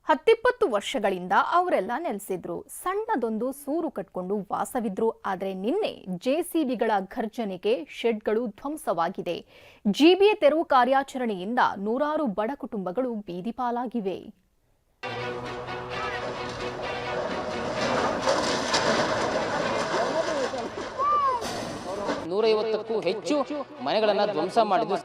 10-20 ವರ್ಷಗಳಿಂದ ಅವರೆಲ್ಲ ನೆಲೆಸಿದ್ರು. ಸಣ್ಣದೊಂದು ಸೂರು ಕಟ್ಕೊಂಡು ವಾಸವಿದ್ರು. ಆದರೆ ನಿನ್ನೆ ಜೆಸಿಬಿಗಳ ಘರ್ಜನೆಗೆ ಶೆಡ್ಗಳು ಧ್ವಂಸವಾಗಿದೆ. ಜಿಬಿಎ ತೆರವು ಕಾರ್ಯಾಚರಣೆಯಿಂದ ನೂರಾರು ಬಡ ಕುಟುಂಬಗಳು ಬೀದಿ ಪಾಲಾಗಿವೆ. ನೂರೈವತ್ತಕ್ಕೂ ಹೆಚ್ಚು ಮನೆಗಳನ್ನು ಧ್ವಂಸ ಮಾಡಿದ್ದು.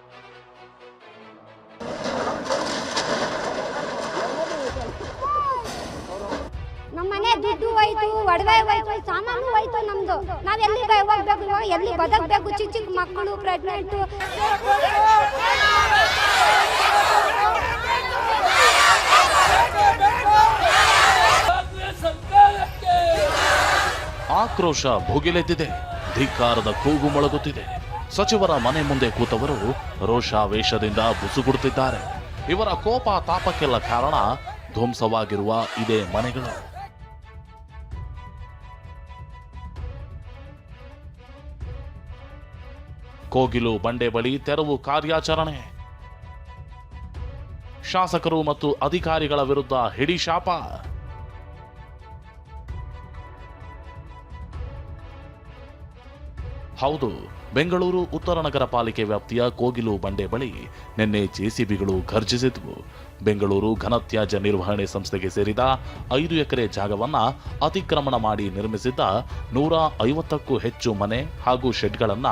ನಮ್ಮ ಮನೆ ದುಡ್ಡು ಹೋಯ್ತು, ಒಡವೆ ಹೋಯ್ತು, ಸಾಮಾನು ಹೋಯ್ತು ನಮ್ದು. ನಾವ್ ಎಲ್ಲಿ ಹೋಗ್ಬೇಕು, ಇವಾಗ ಎಲ್ಲಿ ಬದುಕಬೇಕು? ಚಿಕ್ಕ ಚಿಕ್ಕ ಮಕ್ಕಳು, ಪ್ರೆಗ್ನೆಂಟ್. ಆಕ್ರೋಶ ಭುಗಿಲೆದ್ದಿದೆ. ಧಿಕ್ಕಾರದ ಕೂಗು ಮೊಳಗುತ್ತಿದೆ. ಸಚಿವರ ಮನೆ ಮುಂದೆ ಕೂತವರು ರೋಷಾವೇಶದಿಂದ ಬುಸುಗುಡುತ್ತಿದ್ದಾರೆ. ಇವರ ಕೋಪ ತಾಪಕ್ಕೆಲ್ಲ ಕಾರಣ ಧ್ವಂಸವಾಗಿರುವ ಇದೇ ಮನೆಗಳು. ಕೋಗಿಲು ಬಂಡೆ ಬಳಿ ತೆರವು ಕಾರ್ಯಾಚರಣೆ. ಶಾಸಕರು ಮತ್ತು ಅಧಿಕಾರಿಗಳ ವಿರುದ್ಧ ಹಿಡಿಶಾಪ. ಹೌದು, ಬೆಂಗಳೂರು ಉತ್ತರ ನಗರ ಪಾಲಿಕೆ ವ್ಯಾಪ್ತಿಯ ಕೋಗಿಲು ಬಂಡೆ ಬಳಿ ನಿನ್ನೆ ಜೆಸಿಬಿಗಳು ಘರ್ಜಿಸಿದ್ವು. ಬೆಂಗಳೂರು ಘನತ್ಯಾಜ್ಯ ನಿರ್ವಹಣೆ ಸಂಸ್ಥೆಗೆ ಸೇರಿದ 5 ಎಕರೆ ಜಾಗವನ್ನ ಅತಿಕ್ರಮಣ ಮಾಡಿ ನಿರ್ಮಿಸಿದ್ದ 150ಕ್ಕೂ ಹೆಚ್ಚು ಮನೆ ಹಾಗೂ ಶೆಡ್ಗಳನ್ನ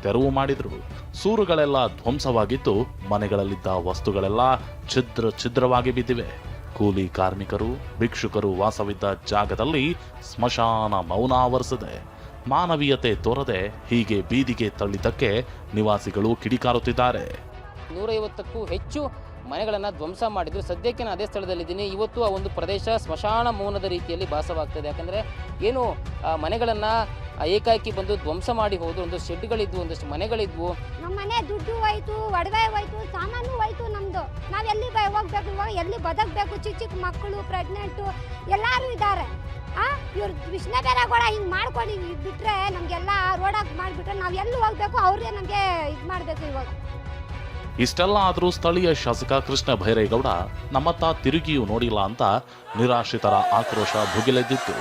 ತೆರವು ಮಾಡಿದ್ರು. ಸೂರುಗಳೆಲ್ಲ ಧ್ವಂಸವಾಗಿದ್ದು, ಮನೆಗಳಲ್ಲಿದ್ದ ವಸ್ತುಗಳೆಲ್ಲ ಛಿದ್ರವಾಗಿ ಬಿದ್ದಿವೆ. ಕೂಲಿ ಕಾರ್ಮಿಕರು, ಭಿಕ್ಷುಕರು ವಾಸವಿದ್ದ ಜಾಗದಲ್ಲಿ ಸ್ಮಶಾನ ಮೌನ ಆವರಿಸಿದೆ. ಮಾನವೀಯತೆ ತೋರದೆ ಹೀಗೆ ಬೀದಿಗೆ ತಳ್ಳಿದ್ದಕ್ಕೆ ನಿವಾಸಿಗಳು ಕಿಡಿಕಾರುತ್ತಿದ್ದಾರೆ. 150ಕ್ಕೂ ಹೆಚ್ಚು ಮನೆಗಳನ್ನು ಧ್ವಂಸ ಮಾಡಿದ್ರು. ಸದ್ಯಕ್ಕೆ ನಾನು ಅದೇ ಸ್ಥಳದಲ್ಲಿದ್ದೀನಿ. ಇವತ್ತು ಆ ಒಂದು ಪ್ರದೇಶ ಸ್ಮಶಾನ ಮೌನದ ರೀತಿಯಲ್ಲಿ ಭಾಸವಾಗ್ತದೆ. ಯಾಕಂದರೆ ಏನು ಮನೆಗಳನ್ನು ಏಕಾಏಕಿ ಬಂದು ಧ್ವಂಸ ಮಾಡಿ ಹೋದ್ರು. ಒಂದು ಶೆಡ್ಗಳಿದ್ವು, ಒಂದಷ್ಟು ಮನೆಗಳಿದ್ವು. ನಮ್ಮ ಮನೆ ದುಡ್ಡು ಹೋಯ್ತು, ಒಡವೆ ಹೋಯ್ತು, ಸಾಮಾನು ಹೋಯ್ತು ನಮ್ದು. ನಾವ್ ಎಲ್ಲಿ ಹೋಗ್ಬೇಕು, ಇವಾಗ ಎಲ್ಲಿ ಬದುಕಬೇಕು? ಚಿಕ್ಕ ಚಿಕ್ಕ ಮಕ್ಕಳು, ಪ್ರೆಗ್ನೆಂಟ್ ಎಲ್ಲರೂ ಇದ್ದಾರೆ. ಇವ್ರು ವಿಷ್ಣು ಬೇರೆಗಳ ಹಿಂಗೆ ಮಾಡ್ಕೊಂಡು ಬಿಟ್ರೆ ನಮಗೆಲ್ಲ ರೋಡಾಗಿ ಮಾಡಿಬಿಟ್ರೆ ನಾವು ಎಲ್ಲಿ ಹೋಗ್ಬೇಕು? ಅವ್ರಿಗೆ ನಮಗೆ ಇದು ಮಾಡಬೇಕು. ಇವಾಗ ಇಷ್ಟೆಲ್ಲ ಆದರೂ ಸ್ಥಳೀಯ ಶಾಸಕ ಕೃಷ್ಣ ಭೈರೇಗೌಡ ನಮ್ಮತ್ತ ತಿರುಗಿಯೂ ನೋಡಿಲ್ಲ ಅಂತ ನಿರಾಶ್ರಿತರ ಆಕ್ರೋಶ ಭುಗಿಲೆದ್ದಿತ್ತು.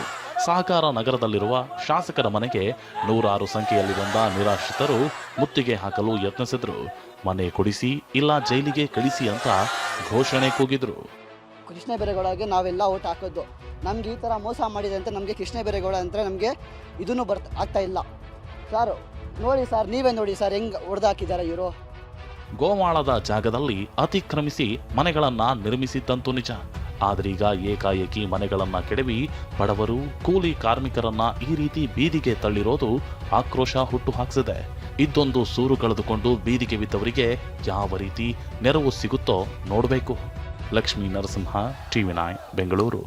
ಸಹಕಾರ ನಗರದಲ್ಲಿರುವ ಶಾಸಕರ ಮನೆಗೆ ನೂರಾರು ಸಂಖ್ಯೆಯಲ್ಲಿ ಬಂದ ನಿರಾಶ್ರಿತರು ಮುತ್ತಿಗೆ ಹಾಕಲು ಯತ್ನಿಸಿದ್ರು. ಮನೆ ಕೊಡಿಸಿ ಇಲ್ಲ ಜೈಲಿಗೆ ಕಳಿಸಿ ಅಂತ ಘೋಷಣೆ ಕೂಗಿದ್ರು. ಕೃಷ್ಣ ಬೈರೇಗೌಡಗೆ ನಾವೆಲ್ಲ ಓಟ್ ಹಾಕೋದು. ನಮ್ಗೆ ಈ ಥರ ಮೋಸ ಮಾಡಿದೆ ಅಂತ ನಮಗೆ ಕೃಷ್ಣ ಬೈರೇಗೌಡ ಅಂದರೆ ನಮಗೆ ಇದನ್ನು ಆಗ್ತಾ ಇಲ್ಲ ಸರ್. ನೋಡಿ ಸರ್, ನೀವೇ ನೋಡಿ ಸರ್ ಹೆಂಗೆ ಹೊಡೆದಾಕಿದ್ದಾರೆ ಇವರು. ಗೋಮಾಳದ ಜಾಗದಲ್ಲಿ ಅತಿಕ್ರಮಿಸಿ ಮನೆಗಳನ್ನ ನಿರ್ಮಿಸಿದ್ದಂತೂ ನಿಜ. ಆದ್ರೀಗ ಏಕಾಏಕಿ ಮನೆಗಳನ್ನ ಕೆಡವಿ ಬಡವರು, ಕೂಲಿ ಕಾರ್ಮಿಕರನ್ನ ಈ ರೀತಿ ಬೀದಿಗೆ ತಳ್ಳಿರೋದು ಆಕ್ರೋಶ ಹುಟ್ಟು ಹಾಕ್ಸಿದೆ. ಇದ್ದೊಂದು ಸೂರು ಕಳೆದುಕೊಂಡು ಬೀದಿಗೆ ಬಿದ್ದವರಿಗೆ ಯಾವ ರೀತಿ ನೆರವು ಸಿಗುತ್ತೋ ನೋಡಬೇಕು. ಲಕ್ಷ್ಮೀ ನರಸಿಂಹ, TV9 ಬೆಂಗಳೂರು.